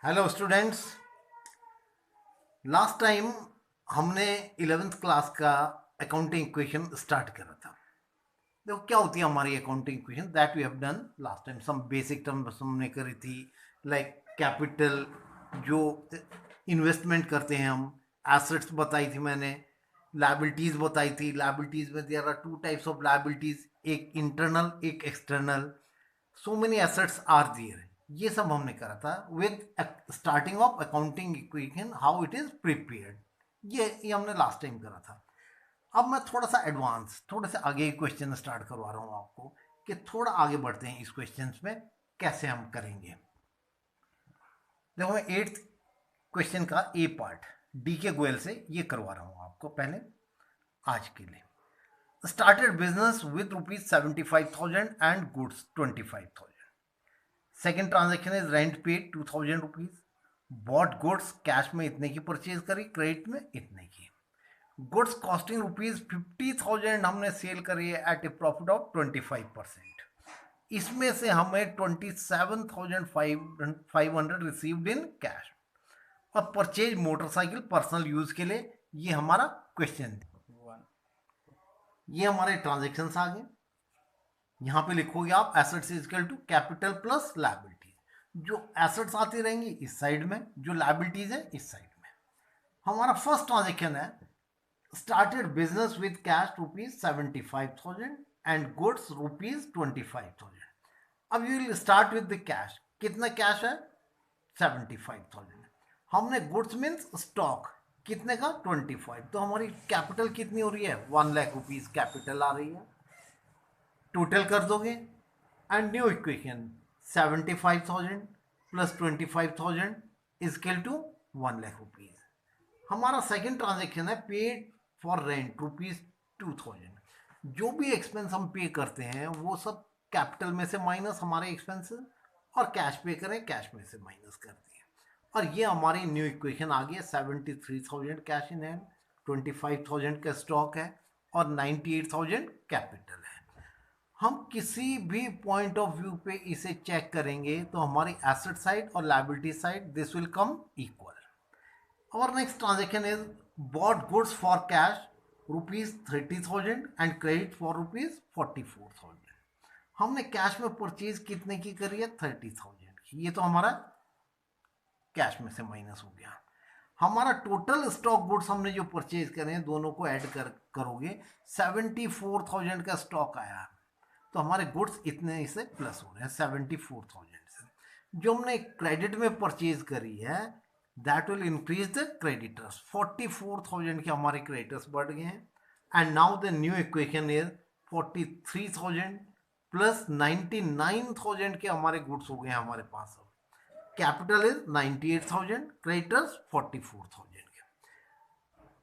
Hello students. Last time हमने 11th class का accounting equation start करा था। देखो क्या होती है हमारी accounting equation that we have done last time. Some basic terms हमने करी थी, लाइक कैपिटल, जो इन्वेस्टमेंट करते हैं हम, एसेट्स बताई थी मैंने, लायबिलिटीज बताई थी। लायबिलिटीज में there are two types of liabilities, एक इंटरनल एक external. So many assets are there, ये सब हमने करा था with starting of accounting equation, how it is prepared. ये हमने लास्ट टाइम करा था। अब मैं थोड़ा सा एडवांस, थोड़े से आगे क्वेश्चन स्टार्ट करवा रहा हूँ आपको, कि थोड़ा आगे बढ़ते हैं इस क्वेश्चन में कैसे हम करेंगे। देखो मैं 8th क्वेश्चन का ए पार्ट डी के गोयल से ये करवा रहा हूँ आपको पहले आज के लिए। Started business with ₹75,000 and goods 25,000। Second transaction is rent paid ₹2,000। Bought goods cash में इतने की परचेज करी, क्रेडिट में इतने की। गुड्स कॉस्टिंग ₹50,000 हमने सेल करी है एट ए प्रॉफिट ऑफ 25%। इसमें से हमें 27,500 रिसीव्ड इन कैश। और परचेज मोटरसाइकिल पर्सनल यूज के लिए, ये हमारा क्वेश्चन। ये हमारे ट्रांजेक्शन आ गए। यहां पे लिखोगे आप assets is equal to capital plus liabilities. जो एसेट्स आती रहेंगी इस साइड में, जो लायबिलिटीज है इस साइड में। हमारा फर्स्ट ट्रांजेक्शन है started business with cash ₹75,000 and goods ₹25,000। अब you will start with the cash. कितना कैश है? 75,000। हमने गुड्स मीन्स स्टॉक, कितने का? 25। तो हमारी कैपिटल कितनी हो रही है? 1,00,000 रुपीज कैपिटल आ रही है। टोटल कर दोगे and new equation 75,000 plus 25,000 is equal to 1,00,000 rupees. हमारा सेकेंड ट्रांजेक्शन है पेड फॉर रेंट ₹2,000। जो भी एक्सपेंस हम पे करते हैं वो सब कैपिटल में से माइनस हमारे एक्सपेंसेस, और कैश पे करें कैश में से माइनस कर दिए। और ये हमारी न्यू इक्वेशन आ गई। 73,000 कैश इन हैंड, 25,000 का स्टॉक है और 98,000 कैपिटल है। हम किसी भी पॉइंट ऑफ व्यू पे इसे चेक करेंगे तो हमारी एसेट साइड और liability side this will come equal. Our next transaction is bought goods for cash ₹30,000 and credit for ₹44,000। हमने कैश में परचेज कितने की करी है? 30,000 की। ये तो हमारा कैश में से माइनस हो गया। हमारा टोटल स्टॉक गुड्स हमने जो परचेज करे हैं, दोनों को ऐड करोगे 74,000 का स्टॉक आया। तो हमारे गुड्स इतने से प्लस हो रहे हैं 74,000 से। जो हमने क्रेडिट में परचेज करी है that will increase the creditors। 44,000 के हमारे creditors बढ़ गए हैं। and now the new equation is 43,000 plus 99,000 के हमारे goods हो गए हैं हमारे पास। कैपिटल इज 98,000, creditors 44,000 के।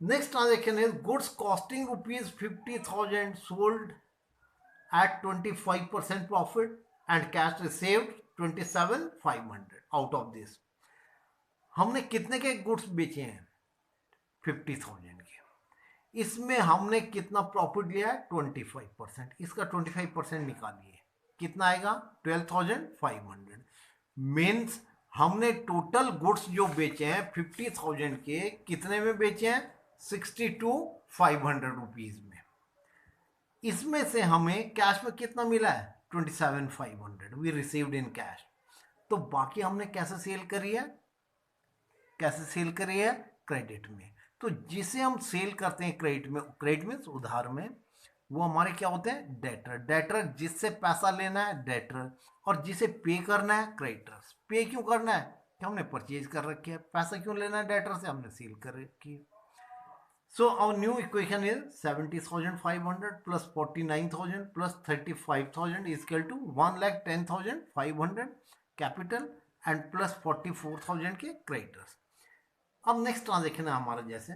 Next transaction is goods costing ₹50,000 sold at 25% profit and cash received 27,500 out of this। हमने कितने के गुड्स बेचे हैं? 50,000 के। इसमें हमने कितना प्रॉफिट लिया है? 25%। इसका 25% निकालिए, कितना आएगा? 12,500। मीन्स हमने टोटल गुड्स जो बेचे हैं 50,000 के, कितने में बेचे हैं? 62,500 रुपीज में। इसमें से हमें कैश में कितना मिला है? 27,500 वी रिसीव्ड इन कैश। तो बाकी हमने कैसे सेल करी है? कैसे सेल करी है? क्रेडिट में। तो जिसे हम सेल करते हैं क्रेडिट में, क्रेडिट में उधार में, वो हमारे क्या होते हैं? डेटर। डेटर जिससे पैसा लेना है डेटर, और जिसे पे करना है क्रेडिटर्स। पे क्यों करना है? कि हमने परचेज कर रखी है। पैसा क्यों लेना है डेटर से? हमने सेल कर रखी है। So our new equation is 70,500 plus 49,000 plus 35,000 is equal to 1,10,500 capital and plus 44,000 के creditors। अब नेक्स्ट ट्रांजेक्शन है हमारा, जैसे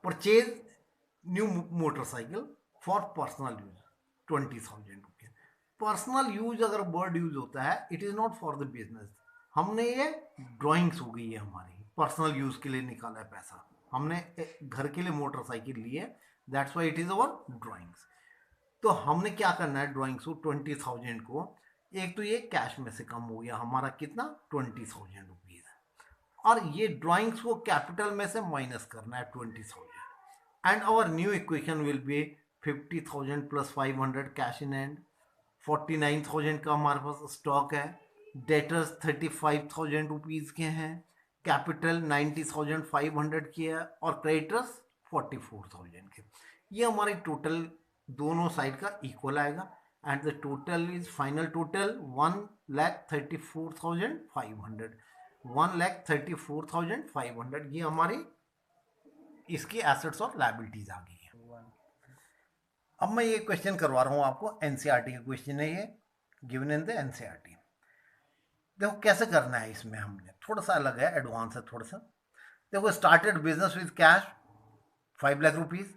purchase new motorcycle for personal use 20,000 rupees. Personal use अगर वर्ड यूज होता है, it is not for the business. हमने ये ड्राइंग्स हो गई है हमारी, पर्सनल यूज के लिए निकाला है पैसा। हमने घर के लिए मोटरसाइकिल ली है, that's why it is our drawings. तो हमने क्या करना है? ड्राइंग्स को 20,000 को एक तो ये कैश में से कम हो गया हमारा कितना 20,000 रुपीज, और ये ड्राइंग्स को कैपिटल में से माइनस करना है 20,000, and our new equation will be 50,000 plus 500 cash in hand, 49,000 का हमारे पास स्टॉक है, डेटर्स 35,000 रुपीज़ के हैं, कैपिटल 90,500 की है, और क्रेडिटर्स 44,000 के। ये हमारी टोटल दोनों साइड का इक्वल आएगा, and the total is final total 1,34,500, 1,34,500। ये हमारी इसकी एसेट्स और लायबिलिटीज आ गई है। अब मैं ये क्वेश्चन करवा रहा हूँ आपको, एनसीईआरटी का क्वेश्चन है ये, गिवन इन द एनसीईआरटी। देखो कैसे करना है, इसमें हमने थोड़ा सा अलग है, एडवांस है थोड़ा सा। देखो started business with cash 5 lakh rupees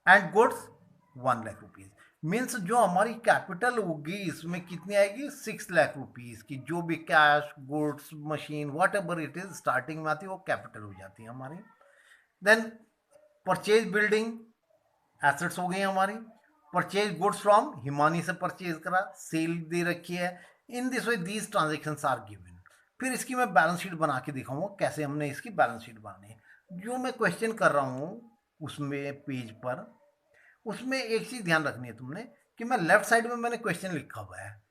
and goods 1 lakh rupees, means जो हमारी कैपिटल होगी इसमें कितनी आएगी 6 लाख रुपीज की, जो भी cash goods machine what ever it is starting में आती है वो कैपिटल हो जाती है हमारी। देन परचेज बिल्डिंग एसेट्स हो गई हमारी, परचेज गुड्स फ्रॉम हिमानी से परचेज करा, सेल दे रखी है, in this way these transactions are given. फिर इसकी मैं बैलेंस शीट बना के दिखाऊंगा कैसे हमने इसकी बैलेंस शीट बनानी है। जो मैं क्वेश्चन कर रहा हूँ उसमें पेज पर, उसमें एक चीज ध्यान रखनी है तुमने कि मैं लेफ्ट साइड में मैंने क्वेश्चन लिखा हुआ है,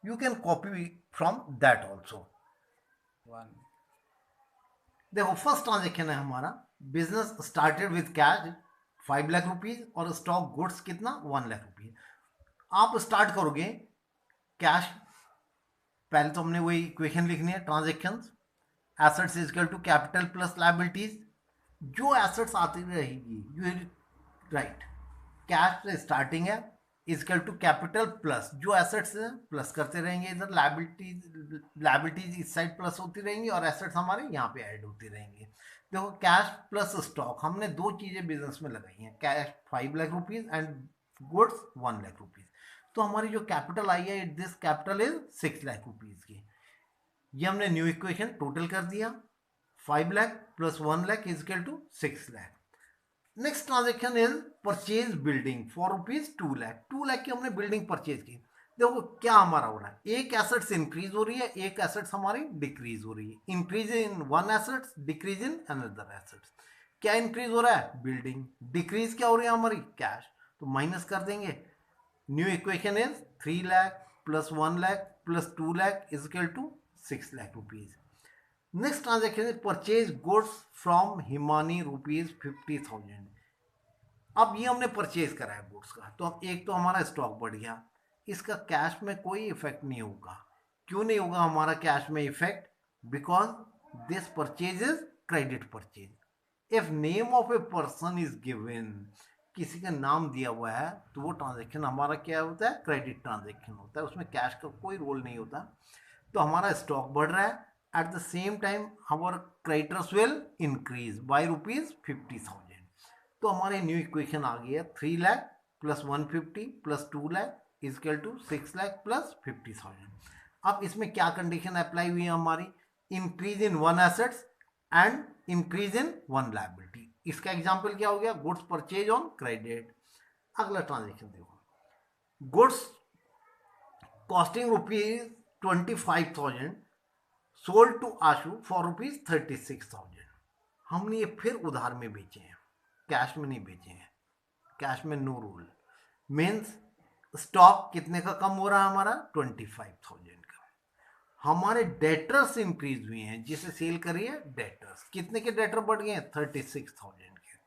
you can copy from that also. देखो फर्स्ट ट्रांजेक्शन है हमारा, business started with cash 5 lakh rupees और स्टॉक गुड्स कितना 1 लाख रुपीज। आप स्टार्ट करोगे कैश, पहले तो हमने वही इक्वेशन लिखनी है, transactions assets is equal to capital plus liabilities, जो एसेट्स आती रहेगी यू राइट, कैश स्टार्टिंग है इजकल टू कैपिटल प्लस जो एसेट्स हैं प्लस करते रहेंगे, इधर लायबिलिटीज इस साइड प्लस होती रहेंगी और एसेट्स हमारे यहाँ पे ऐड होती रहेंगी। देखो कैश प्लस स्टॉक, हमने दो चीजें बिजनेस में लगाई हैं, cash 5 lakh rupees and goods 1 lakh rupees. तो हमारी जो कैपिटल आई है, this capital is 6 lakh rupees की। ये हमने न्यू इक्वेशन टोटल कर दिया, 5 lakh plus 1 lakh is equal to 6 lakh. Next transaction is purchase building for rupees 2 lakh, 2 lakh की हमने बिल्डिंग परचेज की। देखो क्या हमारा हो रहा है, एक एसेट्स इंक्रीज हो रही है, एक एसेट्स हमारी डिक्रीज हो रही है, increase in one assets decrease in another assets. क्या इंक्रीज हो रहा है बिल्डिंग, डिक्रीज क्या हो रही है हमारी कैश, तो माइनस कर देंगे। New equation is 3 lakh plus 1 lakh plus 2 lakh is equal to 6 lakh rupees. Next transaction is purchase goods from Himani rupees 50,000। अब ये हमने परचेज करा है गुड्स का, तो अब एक तो हमारा स्टॉक बढ़ गया, इसका कैश में कोई इफेक्ट नहीं होगा। क्यों नहीं होगा हमारा कैश में effect, because this purchase is credit purchase. If name of a person is given, किसी का नाम दिया हुआ है तो वो ट्रांजेक्शन हमारा क्या होता है, क्रेडिट ट्रांजेक्शन होता है, उसमें कैश का कोई रोल नहीं होता। तो हमारा स्टॉक बढ़ रहा है, at the same time our creditors will increase by rupees 50,000। तो हमारे न्यू इक्वेशन आ गई है 3 lakh plus 150 plus 2 lakh is equal to 6 lakh plus 50,000। अब इसमें क्या कंडीशन अप्लाई हुई है हमारी, increase in one assets and increase in one liability. इसका एग्जांपल क्या हो गया, गुड्स परचेज ऑन क्रेडिट। अगला ट्रांजेक्शन देखो, goods costing rupees 25,000 sold to Ashu for rupees 36,000। हमने ये फिर उधार में बेचे हैं, कैश में नहीं बेचे हैं, कैश में नो रूल। मीन्स स्टॉक कितने का कम हो रहा है हमारा 25,000 का। हमारे डेटर्स इंक्रीज हुए हैं, जिसे सेल करिए डेटर्स, कितने के डेटर बढ़ गए हैं 36,000 के।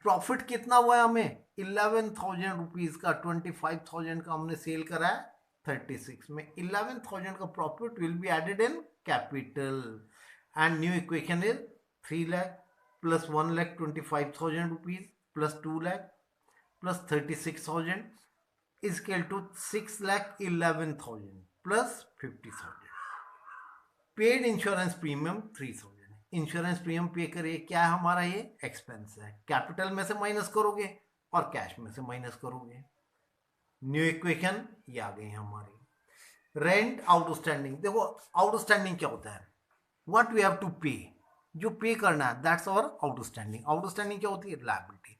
प्रॉफिट कितना हुआ है हमें 11,000 रुपीज का, 25,000 का हमने सेल करा है 36 में, 11,000 का profit will be added in capital. And new equation is 3 lakh plus 1 lakh 25,000 rupees plus 2 lakh plus 36,000 is equal to 6,11,000 plus 50,000। Paid insurance premium 3,000। Insurance premium pay करिए, क्या है हमारा ये एक्सपेंस है, कैपिटल में से माइनस करोगे और कैश में से माइनस करोगे। न्यू इक्वेशन ये आ गई हमारी। रेंट आउटस्टैंडिंग, देखो आउटस्टैंडिंग क्या होता है, व्हाट वी हैव टू पे, जो पे करना है दैट्स आवर आउटस्टैंडिंग। आउटस्टैंडिंग क्या होती है, लायबिलिटी।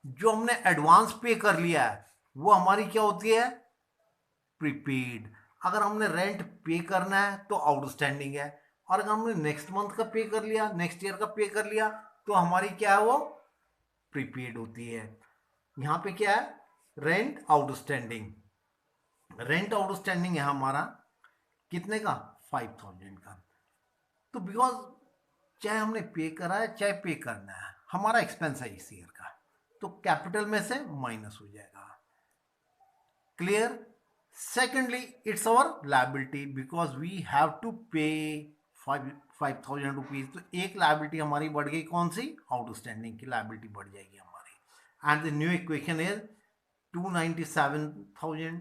जो हमने एडवांस पे कर लिया है वो हमारी क्या होती है, प्रीपेड। अगर हमने रेंट पे करना है तो आउटस्टैंडिंग है, और अगर हमने नेक्स्ट मंथ का पे कर लिया, नेक्स्ट ईयर का पे कर लिया, तो हमारी क्या है वो प्रीपेड होती है। यहाँ पे क्या है, रेंट आउटस्टैंडिंग। रेंट आउटस्टैंडिंग है हमारा कितने का, 5000 का। तो बिकॉज चाहे हमने पे करा है चाहे पे करना है, हमारा एक्सपेंस है इस ईयर का, तो कैपिटल में से माइनस हो जाएगा। Clear. Secondly it's our liability because we have to pay 5000 rupees. तो एक लायबिलिटी हमारी बढ़ गई, कौन सी, आउटस्टैंडिंग की लायबिलिटी बढ़ जाएगी हमारी। And the new equation is 297,000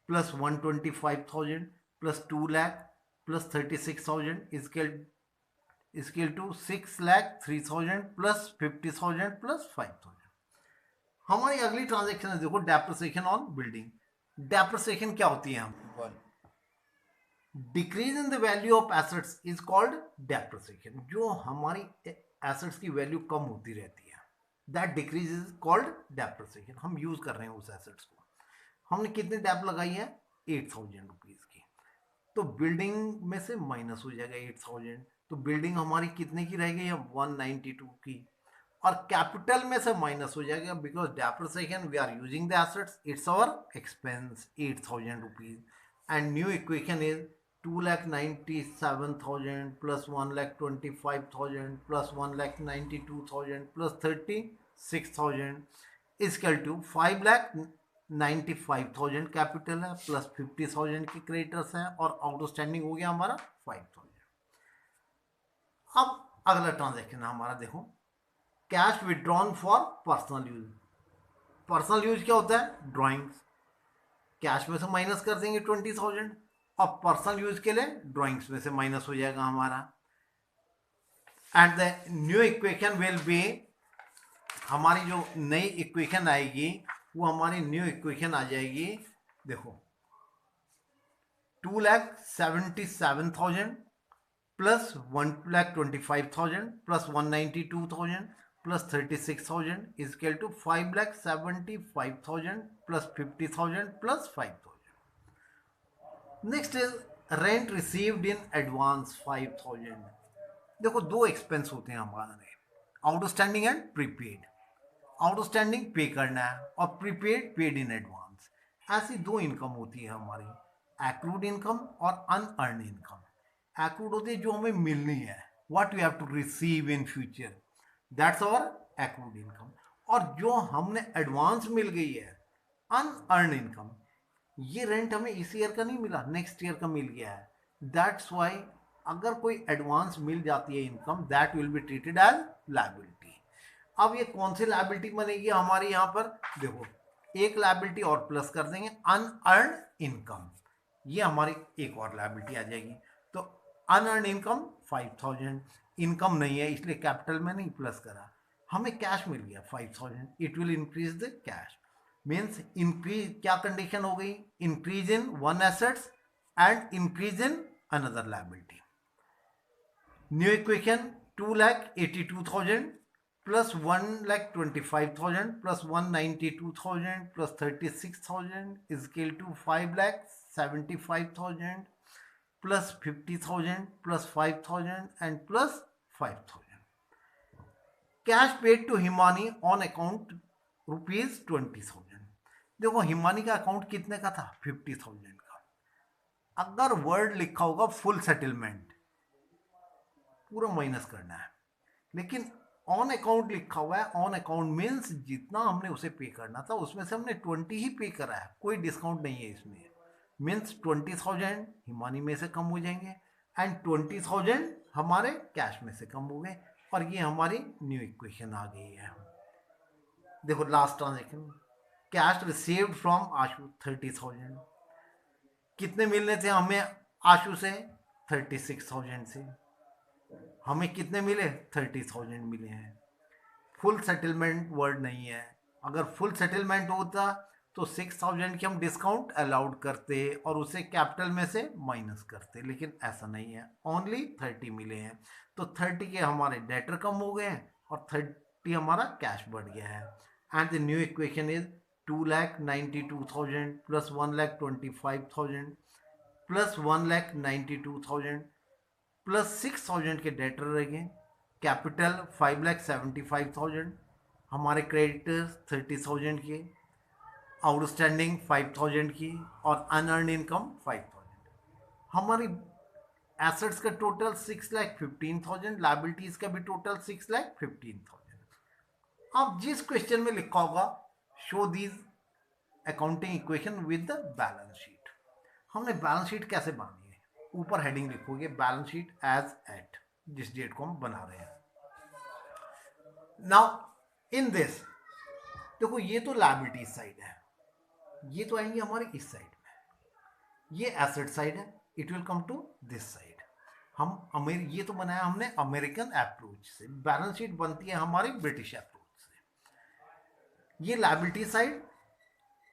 plus 125,000 plus 2 lakh plus 36,000 equal to 6,03,000 plus 50,000 plus 5,000। हमारी अगली ट्रांजेक्शन है, देखो, डेप्रिसिएशन ऑन बिल्डिंग। डेप्रिसिएशन क्या होती है, हम decrease in the value of assets is called depreciation. जो हमारी एसेट्स की वैल्यू कम होती रहती है, that decrease is called depreciation. हम यूज कर रहे हैं उस एसेट्स को, हमने कितनी डेप लगाई है, 8,000 रुपीज की, तो बिल्डिंग में से माइनस हो जाएगा 8,000, तो बिल्डिंग हमारी कितने की रहेगी, 192 की, और कैपिटल में से माइनस हो जाएगा because depreciation we are using the assets, it's our expense 8,000 rupees. And new equation is 2,97,000 plus 1,25,000 plus 1,92,000 plus 36,000 equal to 5,95,000 capital है प्लस 50,000 के क्रेडिटर्स हैं, और आउटस्टैंडिंग हो गया हमारा 5,000। अब अगला ट्रांजेक्शन है हमारा, देखो, cash withdrawn for personal use. Personal use क्या होता है, ड्राइंग्स। कैश में से माइनस कर देंगे 20,000, और पर्सनल यूज के लिए ड्राइंग्स में से माइनस हो जाएगा हमारा। And the new equation will B, हमारी जो नई इक्वेशन आएगी वो हमारी न्यू इक्वेशन आ जाएगी, देखो, 2,77,000 plus 1,25,000 plus 192,000 plus 36,000 is equal to 5,75,000 plus 50,000 plus 5,000. Next is rent received in advance 5,000. देखो, दो एक्सपेंस होते हैं हमारे, आउटस्टैंडिंग एंड प्रीपेड। आउटस्टैंडिंग पे करना है और प्रीपेड पेड इन एडवांस। ऐसी दो इनकम होती है हमारी, एक्रूड इनकम और अनअर्न इनकम। एक्रूड होती है जो हमें मिलनी है, what we have to receive in future, that's our accrued income. और जो हमने एडवांस मिल गई है, अनअर्न इनकम, ये रेंट हमें इस ईयर का नहीं मिला, नेक्स्ट ईयर का मिल गया है। दैट्स वाई अगर कोई एडवांस मिल जाती है income, that will be treated as liability. अब ये कौन सी लायबिलिटी बनेगी हमारी, यहाँ पर देखो, एक लायबिलिटी और प्लस कर देंगे, अनअर्न इनकम, ये हमारी एक और लायबिलिटी आ जाएगी। तो अनअर्न इनकम 5,000, इनकम नहीं है इसलिए कैपिटल में नहीं प्लस करा, हमें कैश मिल गया 5,000, it will increase the cash. Means increase, क्या कंडीशन हो गई, increase in one assets and increase in another liability. New equation 2,82,000 plus 1,25,000 plus 192,000 plus 36,000 is equal to 5,75,000 plus 50,000 plus 5,000 and plus 5,000. Cash paid to Himani on account rupees 20,000. देखो, हिमानी का account कितने का था, 50,000 का। अगर वर्ड लिखा होगा फुल सेटलमेंट, पूरा माइनस करना है, लेकिन ऑन अकाउंट लिखा हुआ है, ऑन अकाउंट मीन्स जितना हमने उसे पे करना था उसमें से हमने 20 ही पे करा है, कोई डिस्काउंट नहीं है इसमें। मीन्स 20,000 हिमानी में से कम हो जाएंगे एंड 20,000 हमारे कैश में से कम हो गए, और ये हमारी न्यू इक्वेशन आ गई है। देखो, last transaction, cash received from Ashu 30,000। कितने मिलने थे हमें आशु से, 36,000 से। हमें कितने मिले, 30,000 मिले हैं। फुल सेटलमेंट वर्ड नहीं है, अगर फुल सेटलमेंट होता तो 6,000 की हम डिस्काउंट अलाउड करते और उसे कैपिटल में से माइनस करते, लेकिन ऐसा नहीं है, ओनली 30 मिले हैं। तो 30 के हमारे डेटर कम हो गए हैं और 30 हमारा कैश बढ़ गया है। And the new equation is 2,92,000 plus 1,25,000 plus 1,92,000 plus 6,000 के डेटर रहेंगे। कैपिटल 5,75,000, हमारे क्रेडिटर्स 30,000 के, आउटस्टैंडिंग 5,000 की और अनअर्न इनकम 5,000। हमारी एसेट्स का टोटल 6,15,000, लायबिलिटीज का भी टोटल 6,15,000। अब जिस क्वेश्चन में लिखा होगा show these accounting equation with the balance sheet, हमने बैलेंस शीट कैसे बनानी है, ऊपर हेडिंग लिखोगे बैलेंस शीट एज एट, जिस डेट को हम बना रहे हैं। नाउ इन दिस देखो, ये तो लायबिलिटी साइड है, ये तो आएंगे हमारे इस साइड में, ये एसेट साइड है, it will come to this side. हम ये तो बनाया हमने अमेरिकन अप्रोच से, बैलेंस शीट बनती है हमारी ब्रिटिश अप्रोच से। ये liability side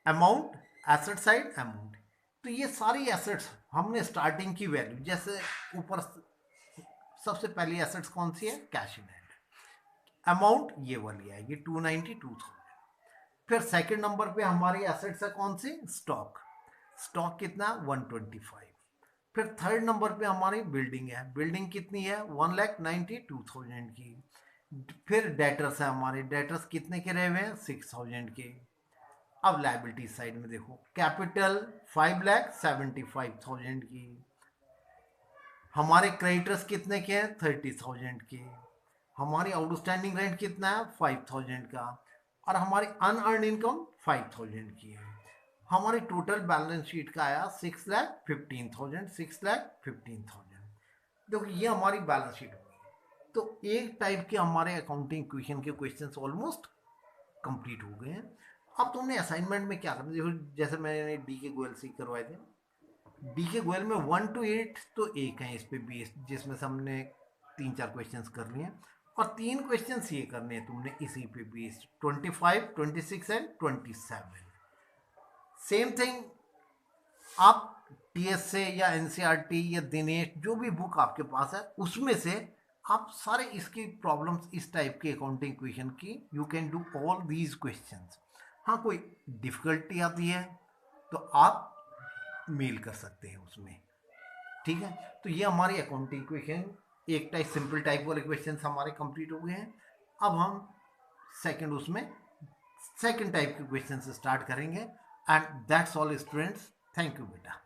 amount, asset side amount. तो ये सारी एसेट्स हमने स्टार्टिंग की वैल्यू, जैसे ऊपर सबसे पहली एसेट्स कौन सी है, कैश इन हैंड, अमाउंट ये वाली आएगी 292,000। फिर सेकंड नंबर पे हमारी एसेट्स है कौन सी, स्टॉक, स्टॉक कितना 125। फिर थर्ड नंबर पे हमारी बिल्डिंग है, बिल्डिंग कितनी है 1,92,000 की। फिर डेटर्स है हमारे, डेटर्स कितने के रहे हुए हैं 6,000 के। अब लायबिलिटी साइड में देखो, कैपिटल 5,75,000 की, हमारे क्रेडिटर्स कितने के हैं 30,000 के, हमारी आउटस्टैंडिंग रेंट कितना है 5,000 का, और हमारी अनअर्न इनकम 5,000 की है। हमारी टोटल बैलेंस शीट का आया 6,15,000, 6,15,000। देखो ये हमारी बैलेंस शीट होगी। तो एक टाइप के हमारे अकाउंटिंग इक्वेशन के क्वेश्चंस ऑलमोस्ट कंप्लीट हो गए हैं। अब तुमने असाइनमेंट में क्या करना, देखो जैसे मैंने डी के गोयल से करवाए थे, डी के गोयल में 1 to 8 तो एक है इस पे बेस्ड, जिसमें से हमने 3-4 क्वेश्चंस कर लिए हैं, और 3 क्वेश्चंस ये करने हैं तुमने इसी पे बेस्ड, 25, 26 एंड 27। सेम थिंग आप टीएस से या एनसीईआरटी या दिनेश जो भी बुक आपके पास है उसमें से आप सारे इसकी प्रॉब्लम्स, इस टाइप के अकाउंटिंग क्वेश्चन की, you can do all these questions. हाँ कोई डिफिकल्टी आती है तो आप मेल कर सकते हैं उसमें, ठीक है। तो ये हमारी अकाउंटिंग क्वेश्चन, एक टाइप सिंपल टाइप वाले क्वेश्चन हमारे कंप्लीट हो गए हैं। अब हम सेकंड उसमें सेकंड टाइप के क्वेश्चन से स्टार्ट करेंगे। And that's all students, thank you बेटा।